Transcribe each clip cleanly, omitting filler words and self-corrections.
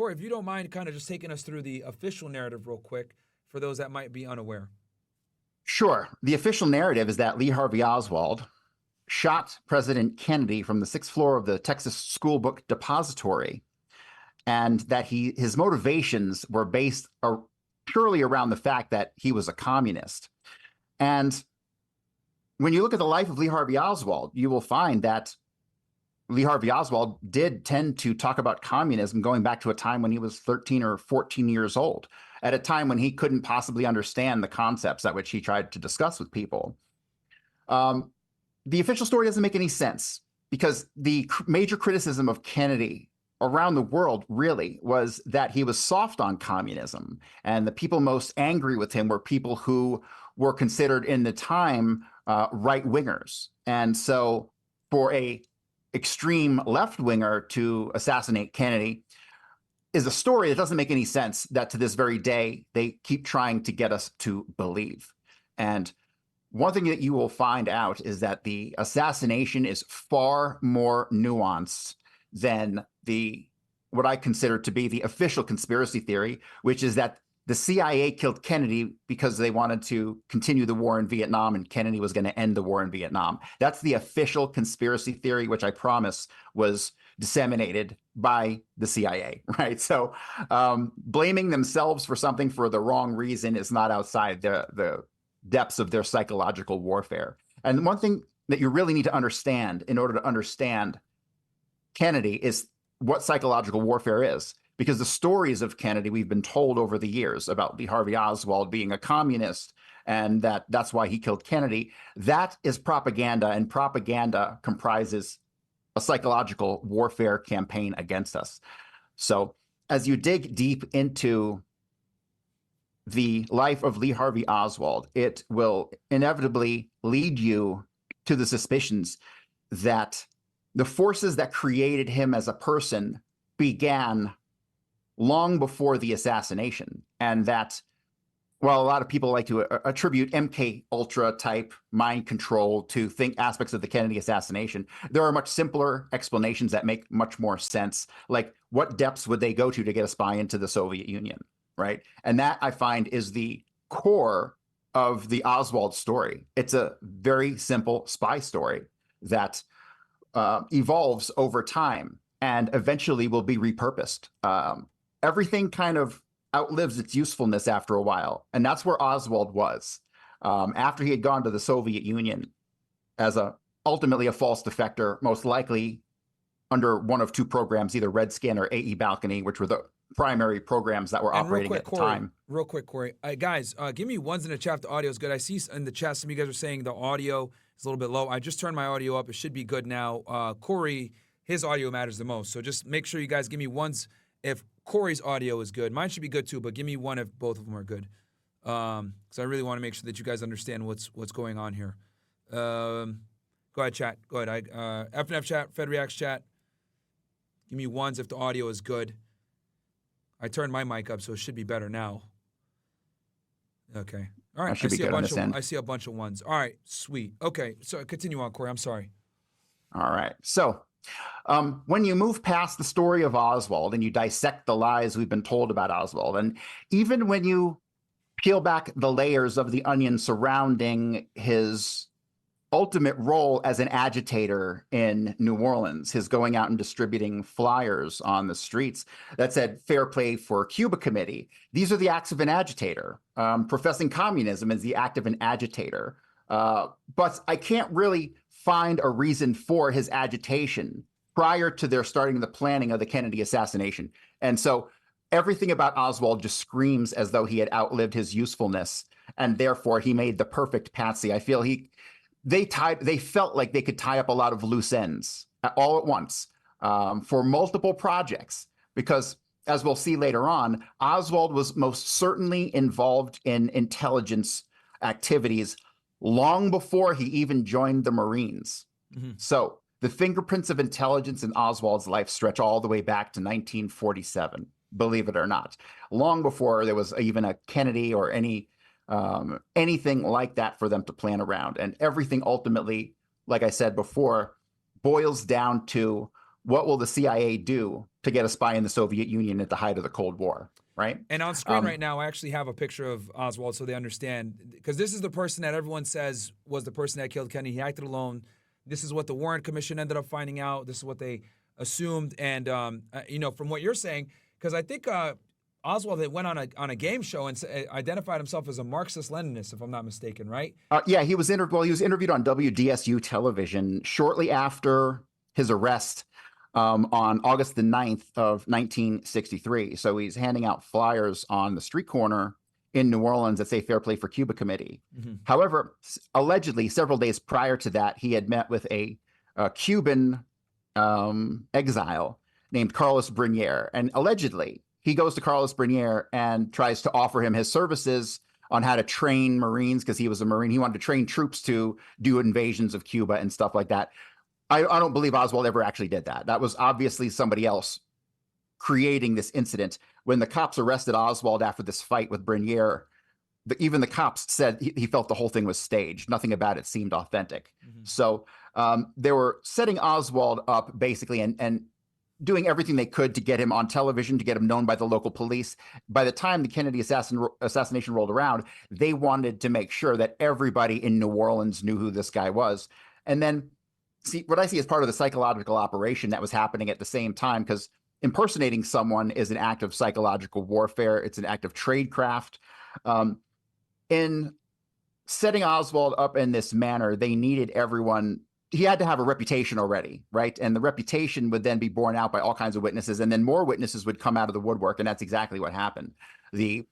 Corey, if you don't mind kind of just taking us through the official narrative real quick for those that might be unaware. Sure. The official narrative is that Lee Harvey Oswald shot President Kennedy from the 6th floor of the Texas School Book Depository, and that his motivations were based purely around the fact that he was a communist. And when you look at the life of Lee Harvey Oswald, you will find that Lee Harvey Oswald did tend to talk about communism going back to a time when he was 13 or 14 years old, at a time when he couldn't possibly understand the concepts at which he tried to discuss with people. The official story doesn't make any sense, because the major criticism of Kennedy around the world really was that he was soft on communism, and the people most angry with him were people who were considered in the time right-wingers. And so for a extreme left-winger to assassinate Kennedy is a story that doesn't make any sense, that to this very day they keep trying to get us to believe. And one thing that you will find out is that the assassination is far more nuanced than what I consider to be the official conspiracy theory, which is that the CIA killed Kennedy because they wanted to continue the war in Vietnam, and Kennedy was going to end the war in Vietnam. That's the official conspiracy theory, which I promise was disseminated by the CIA, right? So blaming themselves for something for the wrong reason is not outside the depths of their psychological warfare. And one thing that you really need to understand in order to understand Kennedy is what psychological warfare is, because the stories of Kennedy we've been told over the years about Lee Harvey Oswald being a communist and that's why he killed Kennedy, that is propaganda, and propaganda comprises a psychological warfare campaign against us. So as you dig deep into the life of Lee Harvey Oswald, it will inevitably lead you to the suspicions that the forces that created him as a person began long before the assassination, and that while a lot of people like to attribute MK Ultra type mind control to aspects of the Kennedy assassination, there are much simpler explanations that make much more sense. Like, what depths would they go to get a spy into the Soviet Union, right? And that, I find, is the core of the Oswald story. It's a very simple spy story that evolves over time and eventually will be repurposed. Everything kind of outlives its usefulness after a while. And that's where Oswald was. After he had gone to the Soviet Union as ultimately a false defector, most likely under one of two programs, either Red Skin or AE Balcony, which were the primary programs that were operating at the time. Real quick, Corey. Guys, give me ones in the chat if the audio is good. I see in the chat some of you guys are saying the audio is a little bit low. I just turned my audio up. It should be good now. Corey, his audio matters the most. So just make sure you guys give me ones if Corey's audio is good. Mine should be good too, but give me one if both of them are good. Because I really want to make sure that you guys understand what's going on here. Go ahead, chat. Go ahead. FNF chat, Fed Reacts chat. Give me ones if the audio is good. I turned my mic up, so it should be better now. Okay. All right. I see a bunch of ones. All right. Sweet. Okay. So continue on, Corey. I'm sorry. All right. So when you move past the story of Oswald and you dissect the lies we've been told about Oswald, and even when you peel back the layers of the onion surrounding his ultimate role as an agitator in New Orleans, his going out and distributing flyers on the streets that said "Fair Play for Cuba Committee." These are the acts of an agitator. Professing communism is the act of an agitator. But I can't really find a reason for his agitation prior to their starting the planning of the Kennedy assassination. And so everything about Oswald just screams as though he had outlived his usefulness, and therefore he made the perfect patsy. I feel they felt like they could tie up a lot of loose ends all at once for multiple projects, because as we'll see later on, Oswald was most certainly involved in intelligence activities long before he even joined the Marines. Mm-hmm. So the fingerprints of intelligence in Oswald's life stretch all the way back to 1947, believe it or not, long before there was even a Kennedy or anything like that for them to plan around. And everything ultimately, like I said before, boils down to what will the CIA do to get a spy in the Soviet Union at the height of the Cold War, right? And on screen right now, I actually have a picture of Oswald so they understand, because this is the person that everyone says was the person that killed Kennedy. He acted alone. This is what the Warren Commission ended up finding out. This is what they assumed. And, from what you're saying, because I think Oswald had went on a game show and identified himself as a Marxist-Leninist, if I'm not mistaken, right? Yeah, he was interviewed on WDSU television shortly after his arrest on August the 9th of 1963. So he's handing out flyers on the street corner in New Orleans that say Fair Play for Cuba Committee. Mm-hmm. However, allegedly, several days prior to that, he had met with a Cuban exile named Carlos Brunier. And allegedly, he goes to Carlos Brunier and tries to offer him his services on how to train Marines, because he was a Marine. He wanted to train troops to do invasions of Cuba and stuff like that. I don't believe Oswald ever actually did that. That was obviously somebody else creating this incident. When the cops arrested Oswald after this fight with Brunier, even the cops said he felt the whole thing was staged. Nothing about it seemed authentic. Mm-hmm. So they were setting Oswald up basically and doing everything they could to get him on television, to get him known by the local police. By the time the Kennedy assassination rolled around, they wanted to make sure that everybody in New Orleans knew who this guy was. And then see what I see as part of the psychological operation that was happening at the same time, because impersonating someone is an act of psychological warfare. It's an act of tradecraft. In setting Oswald up in this manner, they needed everyone. He had to have a reputation already, right? And the reputation would then be borne out by all kinds of witnesses, and then more witnesses would come out of the woodwork, and that's exactly what happened. The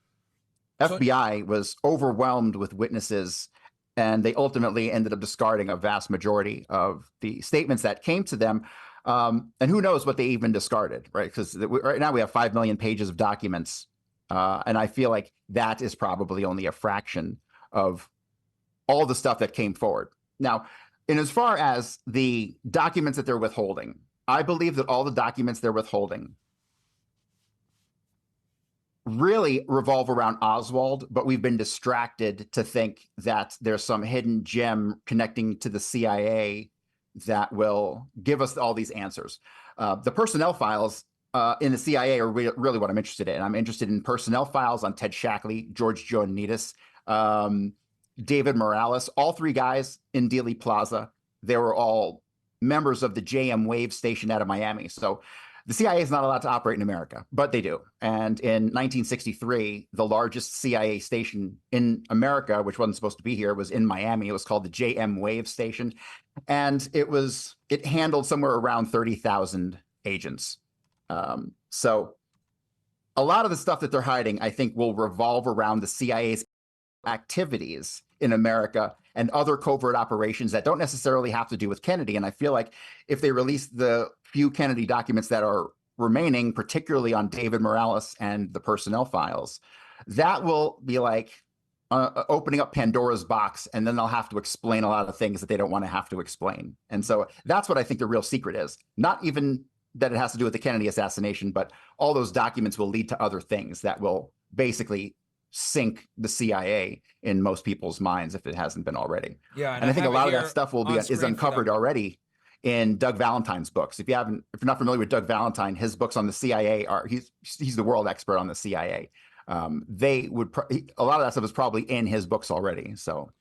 FBI was overwhelmed with witnesses, and they ultimately ended up discarding a vast majority of the statements that came to them. And who knows what they even discarded, right? Because right now we have 5 million pages of documents. And I feel like that is probably only a fraction of all the stuff that came forward. Now, in as far as the documents that they're withholding, I believe that all the documents they're withholding really revolve around Oswald, but we've been distracted to think that there's some hidden gem connecting to the CIA that will give us all these answers. The personnel files in the CIA are really what I'm interested in. I'm interested in personnel files on Ted Shackley, George Joannidis, David Morales, all three guys in Dealey Plaza. They were all members of the JM Wave station out of Miami. So the CIA is not allowed to operate in America, but they do. And in 1963, the largest CIA station in America, which wasn't supposed to be here, was in Miami. It was called the JM Wave station. And it handled somewhere around 30,000 agents. So a lot of the stuff that they're hiding, I think, will revolve around the CIA's activities in America and other covert operations that don't necessarily have to do with Kennedy. And I feel like if they release the few Kennedy documents that are remaining, particularly on David Morales and the personnel files, that will be like opening up Pandora's box, and then they'll have to explain a lot of things that they don't want to have to explain. And so that's what I think the real secret is. Not even that it has to do with the Kennedy assassination, but all those documents will lead to other things that will basically sink the CIA in most people's minds if it hasn't been already. Yeah, and I think a lot of that stuff is uncovered already in Doug Valentine's books. If you're not familiar with Doug Valentine, his books on the CIA he's the world expert on the CIA. A lot of that stuff is probably in his books already. So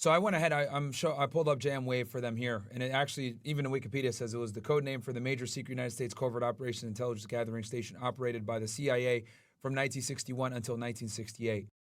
I went ahead. I pulled up JM Wave for them here, and it actually, even in Wikipedia, says it was the code name for the major secret United States covert operations intelligence gathering station operated by the CIA from 1961 until 1968.